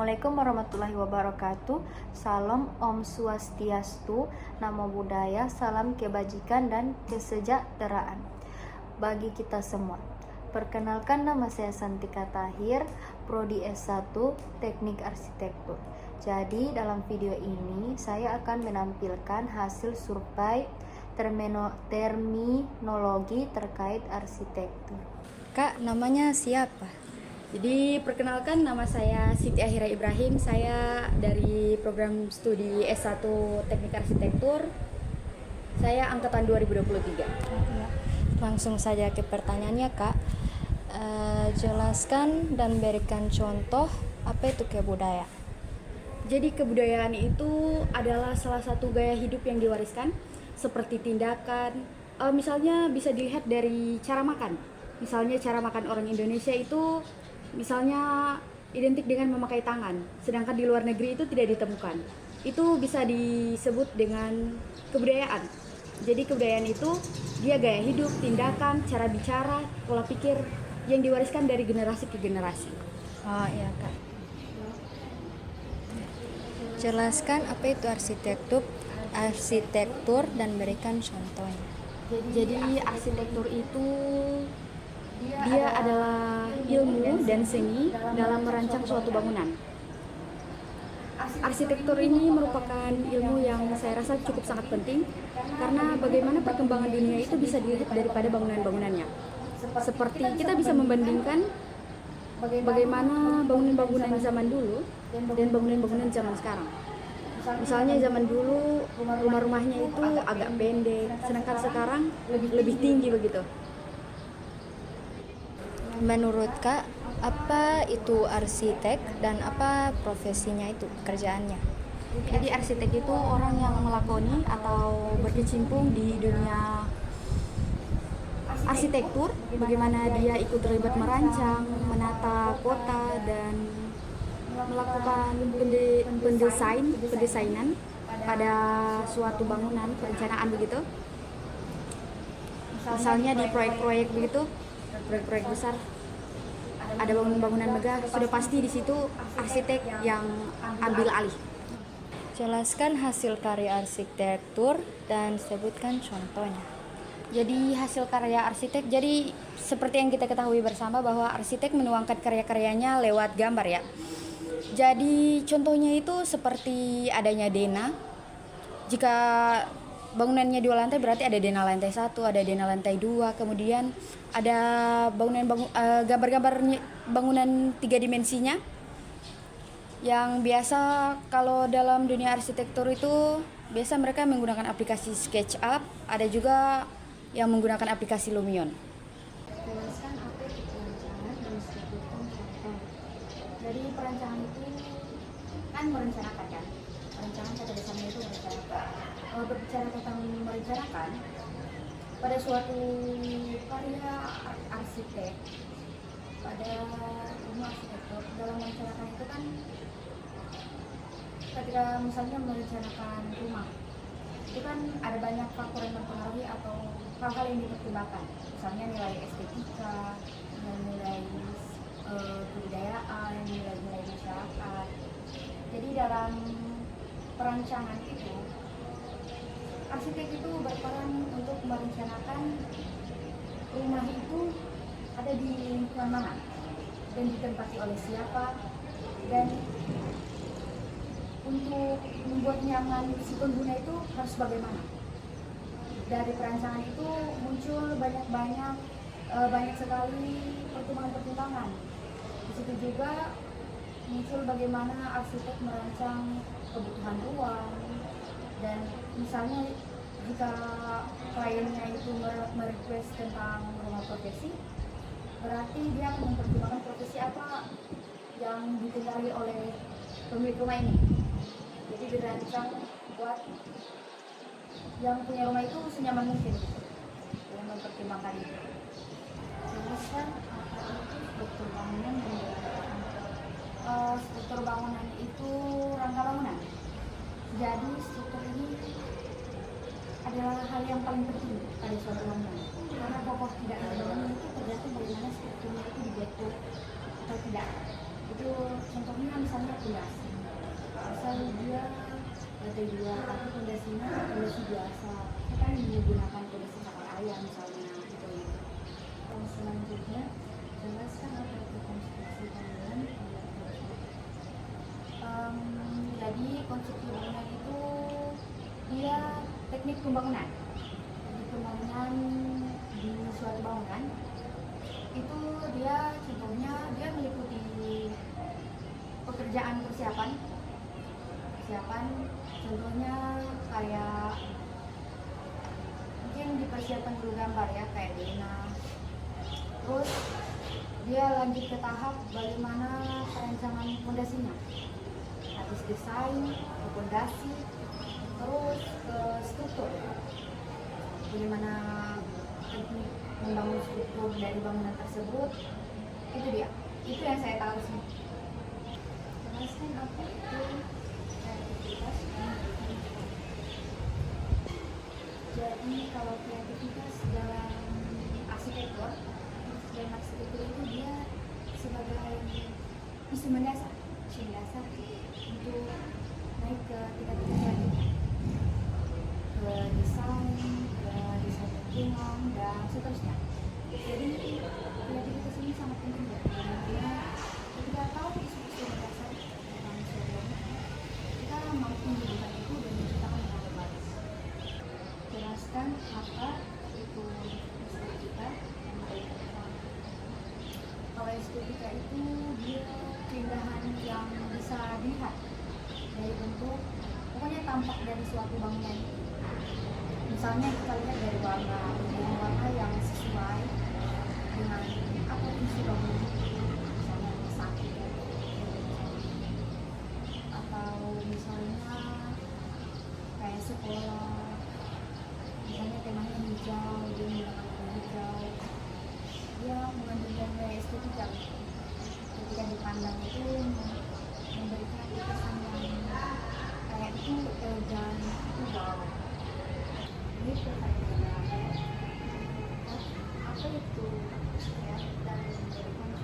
Assalamualaikum warahmatullahi wabarakatuh. Salam Om Swastiastu, Namo Buddhaya, salam kebajikan dan kesejahteraan bagi kita semua. Perkenalkan, nama saya Santika Tahir, Prodi S1 Teknik Arsitektur. Jadi dalam video ini saya akan menampilkan hasil survei terminologi terkait arsitektur. Kak, namanya siapa? Jadi perkenalkan, nama saya Siti Ahira Ibrahim. Saya dari program studi S1 Teknik Arsitektur. Saya angkatan 2023. Langsung saja ke pertanyaannya, Kak. Jelaskan dan berikan contoh apa itu kebudayaan. Jadi kebudayaan itu adalah salah satu gaya hidup yang diwariskan, seperti tindakan. Misalnya bisa dilihat dari cara makan. Misalnya cara makan orang Indonesia itu misalnya identik dengan memakai tangan, sedangkan di luar negeri itu tidak ditemukan. Itu bisa disebut dengan kebudayaan. Jadi kebudayaan itu dia gaya hidup, tindakan, cara bicara, pola pikir yang diwariskan dari generasi ke generasi. Oh iya, Kak. Jelaskan apa itu arsitektur dan berikan contohnya. Jadi arsitektur itu dia adalah ilmu dan seni dalam merancang suatu bangunan. Arsitektur ini merupakan ilmu yang saya rasa cukup sangat penting karena bagaimana perkembangan dunia itu bisa dilihat daripada bangunan-bangunannya. Seperti kita bisa membandingkan bagaimana bangunan-bangunan zaman dulu dan bangunan-bangunan zaman sekarang. Misalnya zaman dulu rumah-rumahnya itu agak pendek, sedangkan sekarang lebih tinggi begitu. Menurut Kak, apa itu arsitek dan apa profesinya itu, pekerjaannya? Jadi arsitek itu orang yang melakoni atau berkecimpung di dunia arsitektur, bagaimana dia ikut terlibat merancang, menata kota, dan melakukan pendesainan pada suatu bangunan, perencanaan begitu. Misalnya di proyek-proyek begitu, proyek-proyek besar, ada bangunan-bangunan megah, sudah pasti di situ arsitek yang ambil alih. Jelaskan hasil karya arsitektur dan sebutkan contohnya. Jadi hasil karya arsitek, jadi seperti yang kita ketahui bersama bahwa arsitek menuangkan karya-karyanya lewat gambar ya. Jadi contohnya itu seperti adanya dena. Jika bangunannya 2 lantai berarti ada dena lantai 1, ada dena lantai 2, kemudian ada gambar-gambar bangunan 3 dimensinya. Yang biasa kalau dalam dunia arsitektur itu biasa mereka menggunakan aplikasi SketchUp, ada juga yang menggunakan aplikasi Lumion. Jelaskan apa itu perencanaan dan sebutkan contoh. Jadi perencanaan itu kan merencanakan kan. Perencanaan kata dasarnya itu merencanakan. Kalau berbicara tentang merencanakan, pada suatu karya arsitek, pada ilmu arsitektur, dalam merencanakan itu kan ketika misalnya merencanakan rumah, itu kan ada banyak faktor yang mempengaruhi atau hal-hal yang dipertimbangkan, misalnya nilai estetika, nilai kebudayaan, nilai masyarakat. Jadi dalam perancangan itu, arsitek itu berperan untuk merencanakan rumah itu ada di lingkungan mana dan ditempati oleh siapa, dan untuk membuat nyaman si pengguna itu harus bagaimana. Dari perancangan itu muncul banyak sekali pertimbangan-pertimbangan. Di situ juga muncul bagaimana arsitek merancang kebutuhan ruang, dan misalnya jika kliennya itu merequest tentang rumah profesi, berarti dia akan mempertimbangkan profesi apa yang ditinggali oleh pemilik rumah ini. Jadi dirancang buat yang punya rumah itu senyaman mungkin dengan mempertimbangkan itu. Jelaskan apa itu struktur bangunan dan berikan. Struktur bangunan itu rangka bangunan. Jadi struktur ini adalah hal yang paling penting pada suatu bangunan, karena pokok tidak ada bangunan itu tergantung bagaimana strukturnya itu dibentuk atau tidak. Itu contohnya misalnya pondasi. Misal dia ada dua, tapi pondasinya pondasi biasa. Kita kan menggunakan pondasi cakar ayam misalnya gitu. Yang selanjutnya, jelaskan apa itu konstruksi bangunan. Jadi konstruksi bangunan itu dia teknik pembangunan. Teknik pembangunan di suatu bangunan itu dia contohnya dia meliputi pekerjaan persiapan contohnya kayak mungkin dipersiapkan dulu gambar ya kayak Dena, terus dia lanjut ke tahap bagaimana perancangan fondasinya, habis desain ke fondasi, terus ke struktur, bagaimana teknik membangun struktur dari bangunan tersebut. Itu dia, itu yang saya tahu sih. Jelaskan apa itu kreativitas. Jadi kalau kreativitas dalam arsitektur itu dia sebagai isu mendasar untuk naik ke tingkat selanjutnya, ke desain lingkungan dan seterusnya. Jadi kreativitas ini sangat penting ya, karena ketika tahu isu-isu mendasar tentang manusia, kita mampu menggunakan itu dan menciptakan yang terbaik. Jelaskan apa itu estetika. Kalau estetika itu dia keindahan yang bisa dilihat dari bentuk, pokoknya tampak dari suatu bangunan. Misalnya kita lihat dari warna yang sesuai dengan apa fungsi bangunan, misalnya rumah sakit atau misalnya kayak sekolah, misalnya temanya hijau, dia menggunakan hijau, dia mengandung nilai estetika ketika dipandang itu memberikan kesan yang kayak itu elegan, itu wow. Ini pertanyaan apa itu ya, dan memberikan contoh.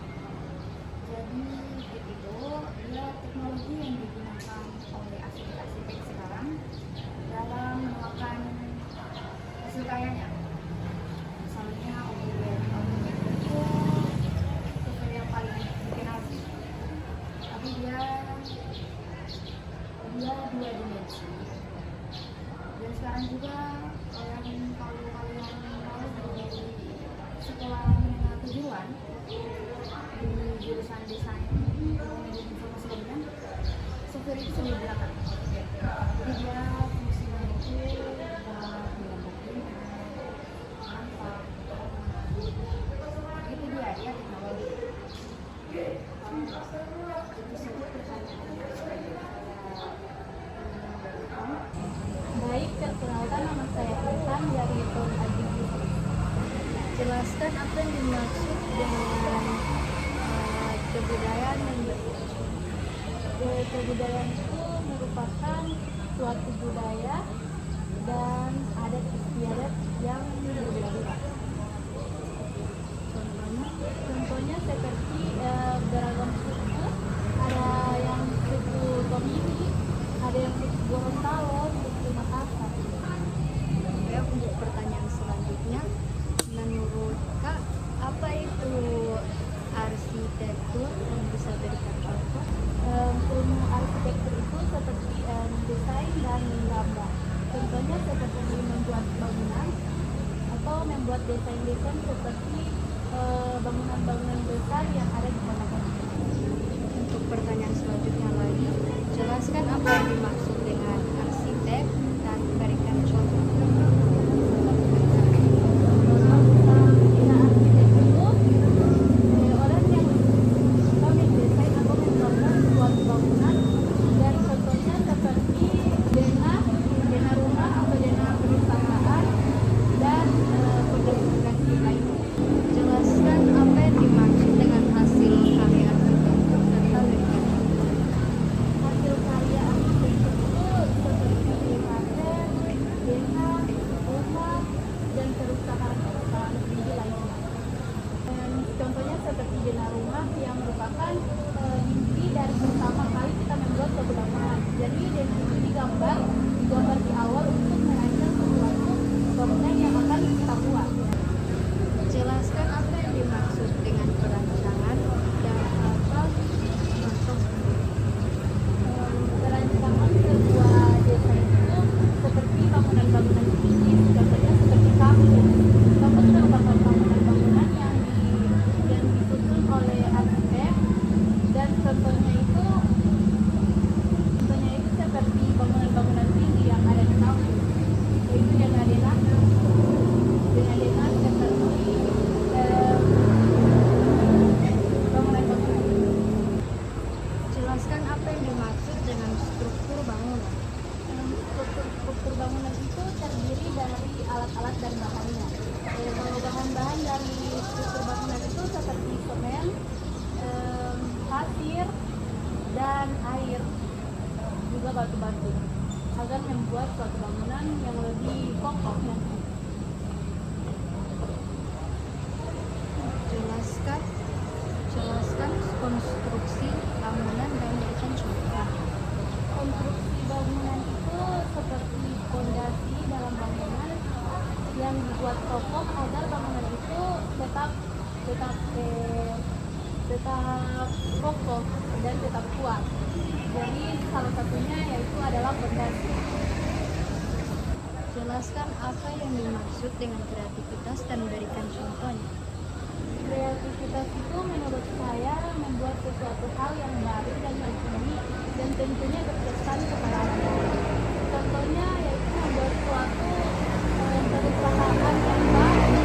Jadi itu dia teknologi yang digunakan oleh arsitek-arsitek sekarang dalam melakukan hasil karyanya. Misalnya objek itu software yang paling dikenal sih, tapi dia dua dimensi. Dan sekarang juga kalau kalian mau di sekolah menengah kejuruan di jurusan desain teknologi informasi bangunan, software itu sudah digunakan. Jadi dia fungsinya itu buat menggambarkan apa, itu dia teknologi. Itu saja pertanyaan. Baik, perkenalkan nama saya Intan dari Tom Adi. Jelaskan apa yang dimaksud dengan kebudayaan yang berikutnya. Kebudayaan itu merupakan suatu budaya dan adat istiadat yang berbeda. Contohnya seperti beragam suku, ada yang suku Tomini, ada yang suku Gorontalo, suku Makassar. Ya, untuk pertanyaan selanjutnya, menurut Kak, apa itu arsitektur yang bisa berikan contoh? Ilmu arsitektur itu seperti desain dan gambar. Contohnya seperti membuat bangunan atau membuat desain-desain seperti bangunan-bangunan besar yang ada di kota-kota. Untuk pertanyaan selanjutnya lagi, jelaskan apa yang dimaksud dengan arsitek dan berikan contoh. Orang yang suka mendesain atau membangun suatu bangunan, dan contohnya seperti dena rumah atau dena perusahaan dan fondasi lainnya. Jelaskan apa yang dimaksud dengan hasil karya arsitektur serta berikan contoh. Hasil karya arsitektur itu seperti paten, dena, rumah, dan perusahaan tinggi lainnya. Contohnya seperti dena rumah yang merupakan batu-batu agar membuat suatu bangunan yang lebih kokoh nanti. Jelaskan konstruksi bangunan dan berikan contoh. Konstruksi bangunan itu seperti fondasi dalam bangunan yang dibuat kokoh agar bangunan itu tetap kokoh dan tetap kuat. Jadi salah satunya yaitu adalah fondasi. Jelaskan apa yang dimaksud dengan kreativitas dan berikan contohnya. Kreativitas itu menurut saya membuat sesuatu hal yang baru dan unik dan tentunya berkesan kepada orang lain. Contohnya yaitu membuat suatu perusahaan yang baru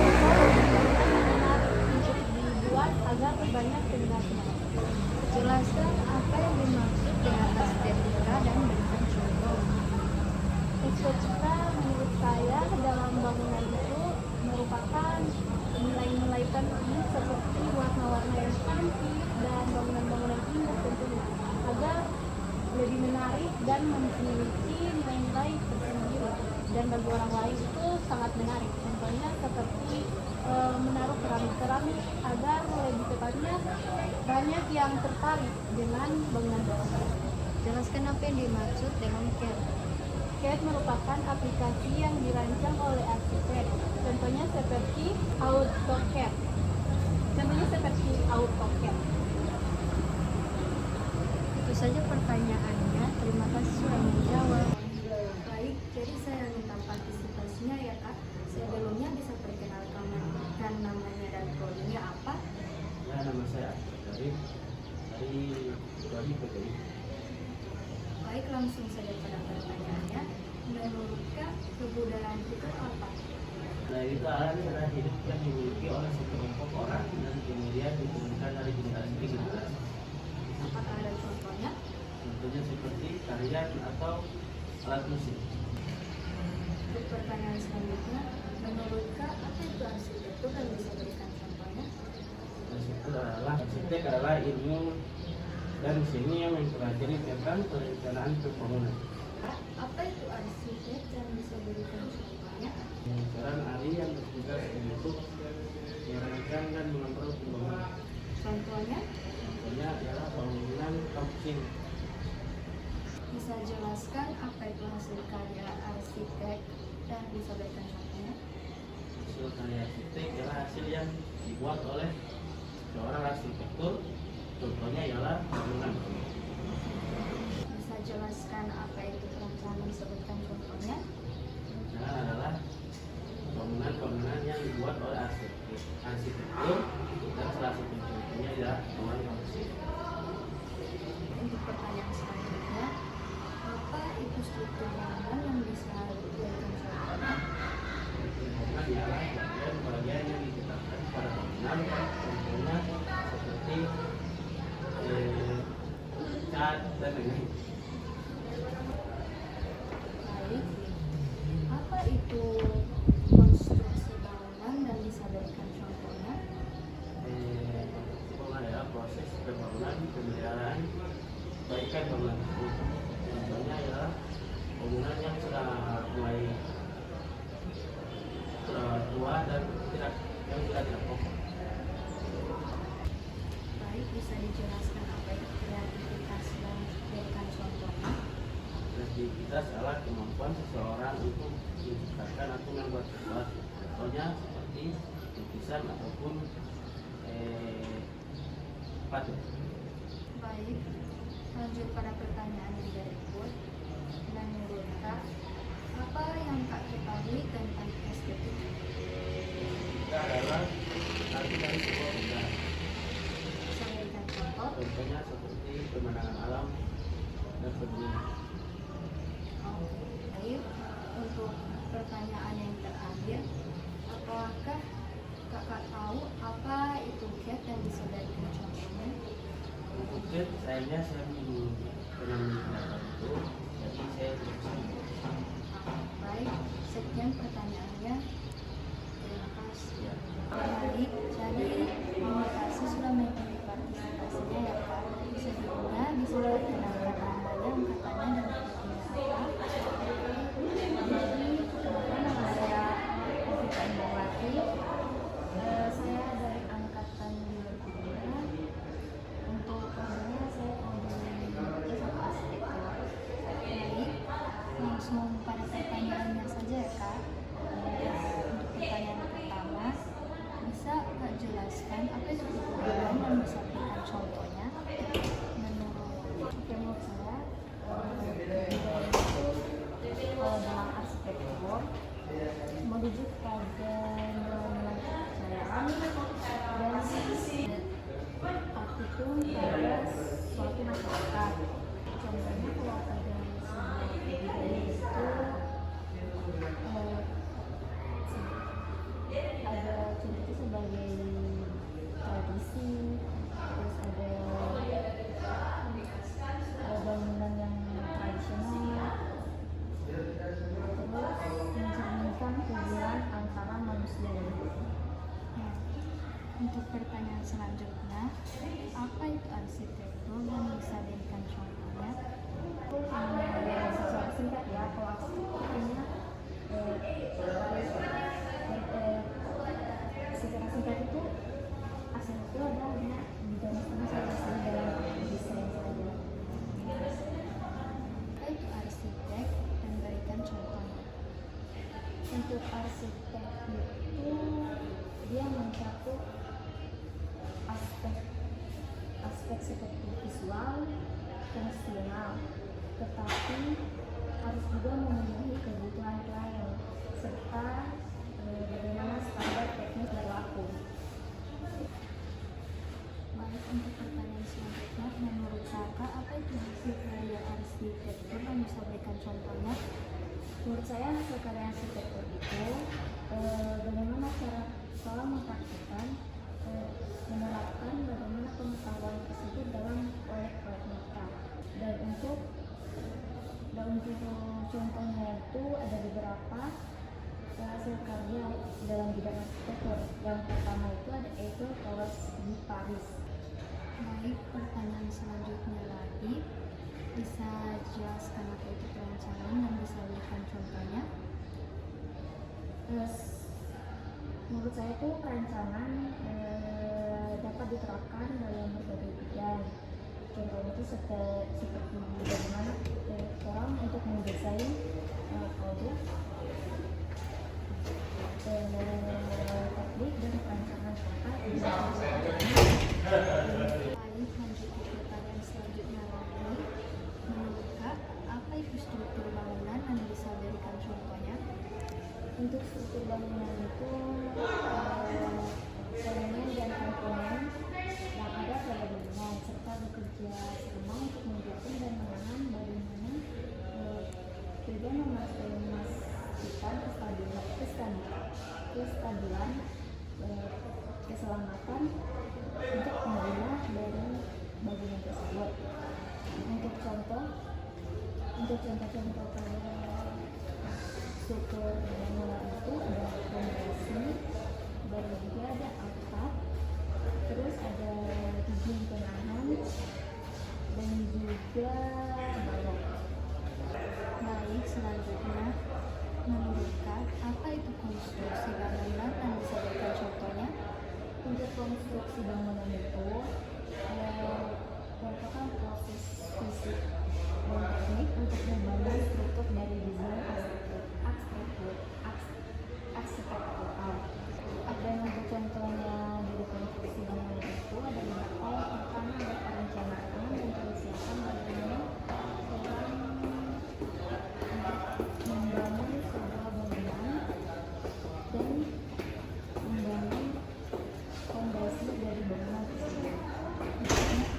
dan menarik untuk dibuat agar banyak peminatnya. Jelaskan apa yang dimaksud dengan estetika dan berikan contoh. Estetika menurut saya dalam bangunan itu merupakan nilai-nilai penting seperti warna-warna yang cantik dan bangunan-bangunan indah tentunya agar lebih menarik dan memiliki nilai-nilai tersendiri dan bagi orang lain itu sangat menarik. Contohnya seperti menaruh keramik-keramik agar lebih tepatnya banyak yang tertarik dengan bangunan tersebut. Jelaskan apa yang dimaksud dengan CAD. CAD merupakan aplikasi yang dirancang oleh arsitek. Contohnya seperti AutoCAD. Itu saja pertanyaannya. Terima kasih sudah menjawab. Baik, jadi saya minta partisipasinya ya Kak. Sebelumnya bisa perkenalkan namanya dan prodinya apa? Ya, nama saya dari Prodi PTI. Baik, langsung saja pada pertanyaannya. Menurut Kak, kebudayaan itu apa? Nah, itu adalah cara hidup yang dimiliki oleh sekelompok orang dan kemudian diturunkan dari generasi ke generasi. Apakah ada contohnya? Contohnya seperti tarian atau alat musik. Untuk pertanyaan selanjutnya, menurut Kak, apa itu arsitektur dan bisa berikan contohnya? Arsitek adalah ilmu dan seni yang mempelajari tentang perencanaan pembangunan. Kak, apa itu arsitek dan bisa berikan contohnya? Peran ahli yang bertugas untuk merancang dan mengontrol pembangunan. Contohnya, Contohnya adalah bangunan kampus ini. bisa jelaskan apa itu hasil karya arsitek dan bisa berikan contohnya? Hasil karya arsitek adalah hasil yang dibuat oleh seorang arsitektur. Contohnya ialah bangunan. Bisa jelaskan apa itu perencanaan, disebutkan contohnya? Perencanaan adalah bangunan-bangunan yang dibuat oleh arsitektur dan salah satu contohnya adalah bangunan kampus ini. Untuk pertanyaan selanjutnya, apa itu struktur bangunan yang bisa diberikan contohnya? Bangunan ialah bagian-bagian yang ditetapkan pada bangunan. Contohnya seperti cat dan lain-lain. Baik, apa itu konstruksi bangunan dan bisa berikan contohnya? Bangunan adalah proses pembangunan pemeliharaan perbaikan bangunan tersebut. Contohnya adalah bangunan yang sudah mulai tua dan tidak kokoh. Baik, bisa dijelaskan apa itu kreativitas dan berikan contohnya? Kreativitas adalah kemampuan seseorang untuk menciptakan atau membuat sesuatu. Contohnya seperti lukisan ataupun patung. Baik, lanjut pada pertanyaan yang berikut. Menurut Kak, apa yang Kak ketahui tentang estetik? Itu adalah arti dari sebuah benda. Bisa berikan contoh? Contohnya seperti pemandangan alam dan sebagainya. Oke, baik. Untuk pertanyaan yang terakhir, apakah Kakak tahu apa itu CAD dan bisa berikan contohnya? Mungkin sayangnya saya belum pernah melihat itu, jadi saya tidak bisa. Baik, sekian pertanyaannya. Terima kasih. Ya. Baik, jadi terima kasih sudah mengikuti partisipasinya ya Kak. Sebelumnya bisa perkenalkan namanya, angkatannya, dan apa itu kegunaan dan bisa berikan contohnya? Menurut saya budaya itu dalam arsitektur merujuk pada nilai-nilai kepercayaan dan artikel pada suatu masyarakat. Contohnya kalau pada sebuah budaya itu ada contohnya sebagai tradisi, terus ada bangunan yang tradisional, terus mencerminkan hubungan antara manusia dan bumi. Nah, untuk pertanyaan selanjutnya, apa itu arsitektur dan bisa berikan contohnya? Secara singkat ya, kalau arsitektur hanya secara singkat itu arsitektur adalah bidang spesialisasi dalam desain saja. Apa itu arsitek dan berikan contohnya? Untuk arsitek itu dia mencakup aspek seperti visual, fungsional, tetapi harus juga memenuhi kebutuhan klien serta bagaimana standar teknis berlaku. Baik, untuk pertanyaan selanjutnya, menurut kakak apa itu hasil karya arsitektur dan bisa berikan contohnya? Menurut saya hasil karya arsitektur itu bagaimana cara seorang mempraktikkan menerapkan bagaimana pengetahuan tersebut dalam proyek-proyek nyata. Dan untuk contohnya itu ada beberapa hasil karya dalam bidang arsitektur. Yang pertama itu ada Eiffel Tower di Paris. Baik, pertanyaan selanjutnya lagi, bisa jelaskan apa itu perencanaan dan bisa berikan contohnya? Terus menurut saya itu perencanaan dapat diterapkan dalam berbagai bidang. Contohnya itu seperti bagaimana orang untuk mendesain produk, teknik dan perencanaan kota. Baik, lanjut ke pertanyaan selanjutnya lagi. Menurut Kak, apa itu struktur bangunan dan bisa berikan contohnya? Untuk struktur bangunan itu elemen dan komponen yang ada pada bangunan serta bekerja sama untuk mendukung dan menahan bagaimana juga memastikan kestabilan keselamatan untuk pengguna dari bangunan tersebut. Untuk contoh-contoh pada struktur bangunan itu ada fondasi, baru juga ada atap, terus ada dinding penahan dan juga balok. Baik, selanjutnya, menurut Kak, apa itu konstruksi bangunan dan bisa berikan contohnya? Untuk konstruksi bangunan itu merupakan proses fisik dan teknik untuk membangun struktur dari desain arsitektural. Dan untuk contohnya dari konstruksi bangunan itu ada beberapa. Yang pertama ada perencanaan dan persiapan bagaimana orang membangun sebuah bangunan dan membangun fondasi dari bangunan tersebut.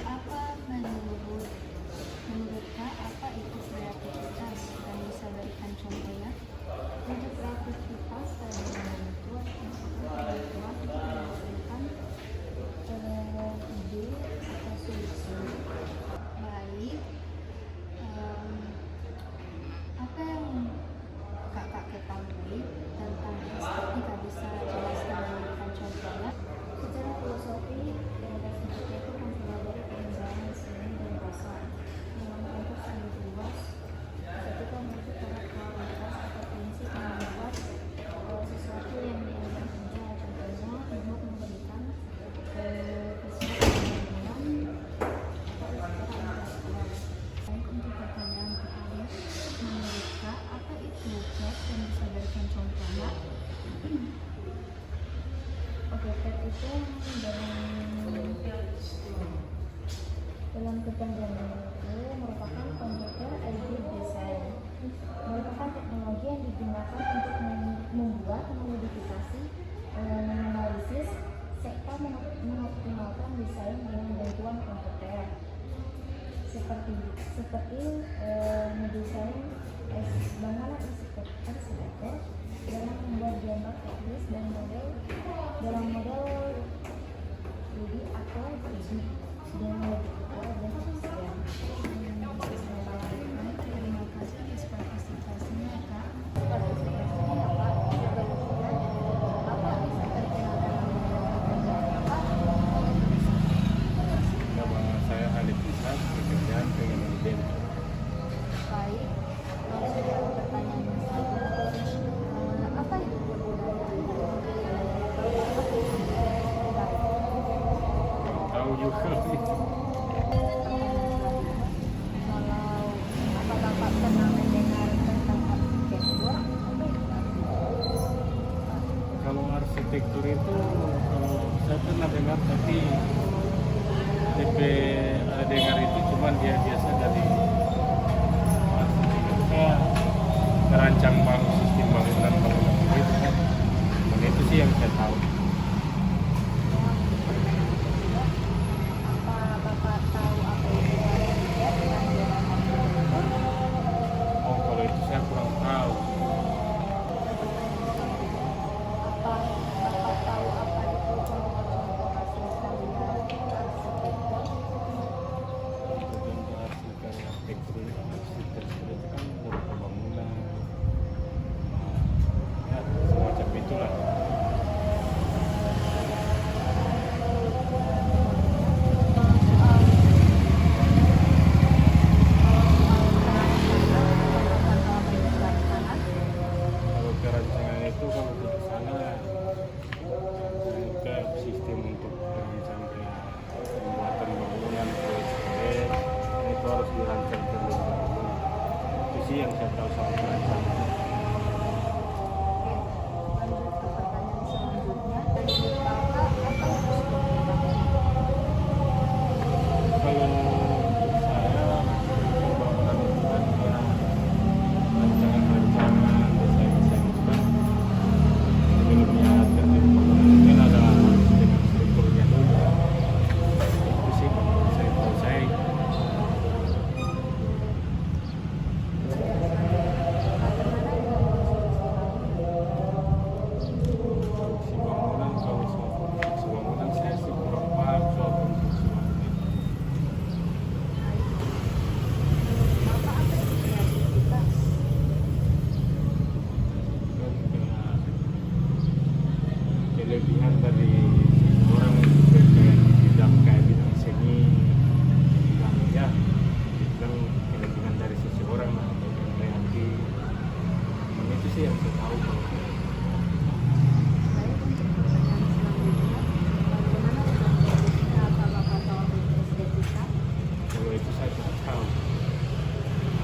Apa menurut Kak, apa itu kreativitas dan bisa berikan contohnya? Untuk kreativitas pada bangunan itu Assalamualaikum. Dalam kepanjangan itu merupakan komputer aided design, merupakan teknologi yang digunakan untuk membuat, memodifikasi, menganalisis, serta mengoptimalkan desain dengan bantuan komputer. Seperti mendesain bangunan arsitektur dalam membuat gambar teknis dan model dalam model 2D atau 3D dengan logika dan sistem. Terima kasih atas partisipasinya, Kak. Partisipasinya apa? Bapak bisa perkenalkan Bapak? Nama saya Halid Isa, pekerjaan pengen band. Baik, langsung ke pertanyaan saja. Apa itu kebudayaan? Tahu juga nih. Kalau apa Bapak pernah mendengar tentang arsitektur? Kalau arsitektur itu saya pernah dengar, tapi DP dengar itu cuman dia biasa dari arsitekturnya merancang bangun sistem bangunan gitu kan. Dan itu sih yang saya tahu. Apa Bapak tahu apa itu arsitek dan dalam arsitektur? Oh, kalau itu saya kurang tahu. Apa Bapak tahu apa itu contoh-contoh hasil karya arsitektur? Contoh arsitektur itu kan berupa bangunan, ya semacam itulah. Kalau perancangan itu kalau di sana kayak sistem untuk merancang kayak pembuatan bangunan proyek itu harus dirancang terlebih dahulu. Itu sih yang saya tahu soal perancangan. Lanjut ke pertanyaan selanjutnya. Menurut Bapak, apa yang harus dilakukan? Kalau untuk saya pembangunan itu kan ya rancangan-rancangan desain-desain itu kan sebelumnya terjadi mungkin ada dengan strukturnya dulu. Itu sih kalau saya tahu saya. Bagaimana dengan Si bangunan kalau si bangunan saya sih kurang paham soal konstruksi bangunan. Bapak apa itu kreativitas? Kan kelebihan dari orang berkaitan di bidang kayak bidang seni, bidang ya, bidang kelebihan dari seseorang lah atau yang kreatif. Dan itu sih yang saya tahu kalau Baik, untuk pertanyaan selanjutnya, bagaimana dengan estetika? Apa Bapak tahu itu estetika? kalau itu saya tidak tahu.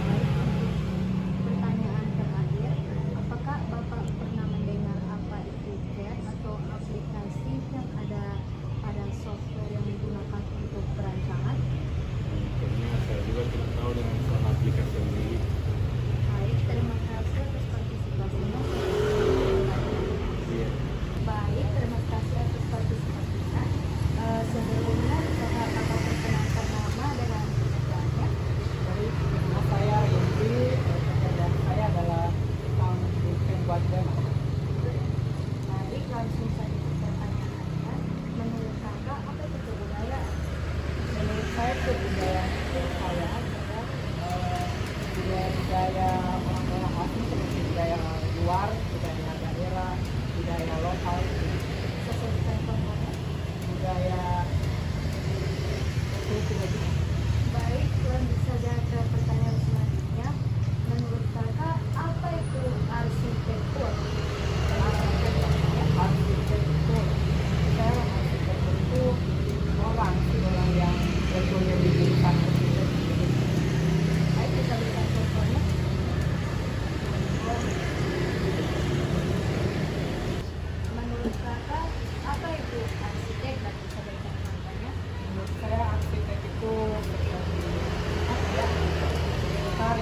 Baik, untuk pertanyaan terakhir, apakah Bapak pernah mendengar apa itu CAD atau aplikasi yang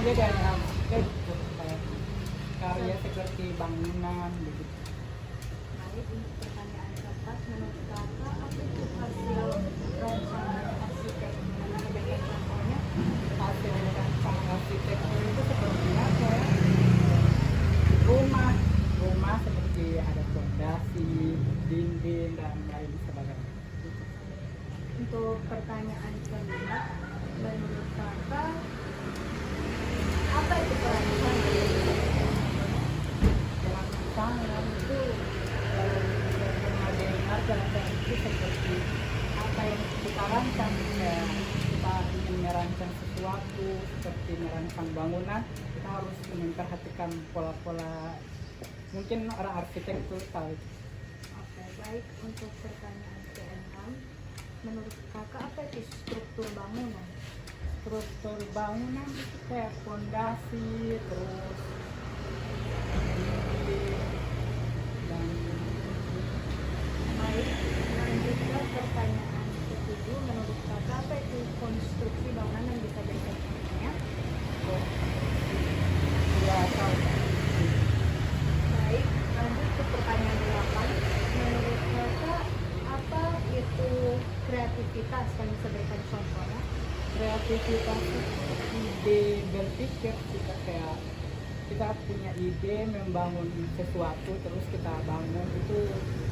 dia dari arsitek kayak karya seperti bangunan begitu. Baik, untuk pertanyaan keempat, menurut kakak apa itu hasil rancangan arsitek? Mana berikan contohnya? Hasil rancangan arsitektur itu seperti apa ya? Rumah seperti ada fondasi, dinding dan lain sebagainya. Untuk pertanyaan kelima, menurut kakak apa itu perancang? Rancangan itu kalau pernah dengar jalan-jalan itu seperti apa yang kita rancang, kayak kita ingin merancang sesuatu seperti merancang bangunan, kita harus memperhatikan pola-pola, mungkin orang arsitek itu tahu. Oke, baik, untuk pertanyaan keenam, menurut kakak apa itu struktur bangunan? Struktur bangunan itu kayak fondasi, terus dinding, dan Baik, lanjutkan pertanyaan ketujuh, menurut kakak apa itu konstruksi bangunan yang bisa berikan contohnya? ya tahu. Baik, lanjut ke pertanyaan 8. Menurut kakak apa itu kreativitas yang bisa berikan contohnya? Kreativitas itu ide berpikir, kita kayak kita punya ide membangun sesuatu terus kita bangun, itu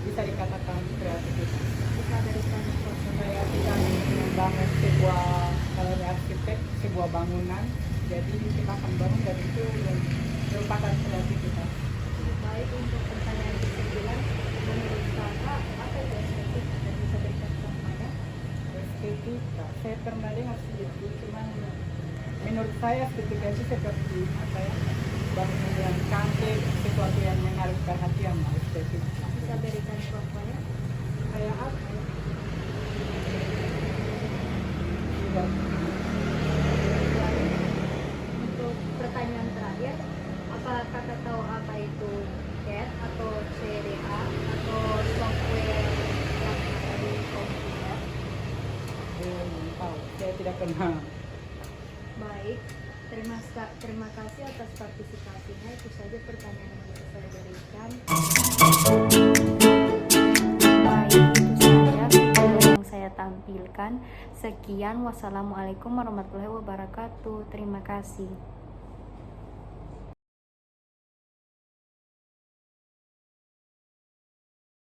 bisa dikatakan kreativitas. Bisa berikan contohnya? Kayak kita membangun sebuah, kalau di arsitek sebuah bangunan, jadi kita akan bangun dan itu merupakan kreativitas. Baik, untuk pertanyaan ke-9, menurut kakak apa itu estetik dan bisa berikan contohnya? Estetika, saya pernah dengar sedikit, cuman menurut saya estetika itu seperti apa ya, bangunan yang cantik, sesuatu yang menarik perhatian, estetik. Bisa berikan contohnya? Kayak apa ya? Tidak. Untuk pertanyaan terakhir, apa kakak tahu apa itu CAD atau CAD atau software yang ada di komputer? Belum tahu, saya tidak pernah. Baik, terima kasih atas partisipasinya. Itu saja pertanyaan yang bisa saya berikan. Baik, itu saja video yang saya tampilkan. Sekian, wassalamualaikum warahmatullahi wabarakatuh. Terima kasih.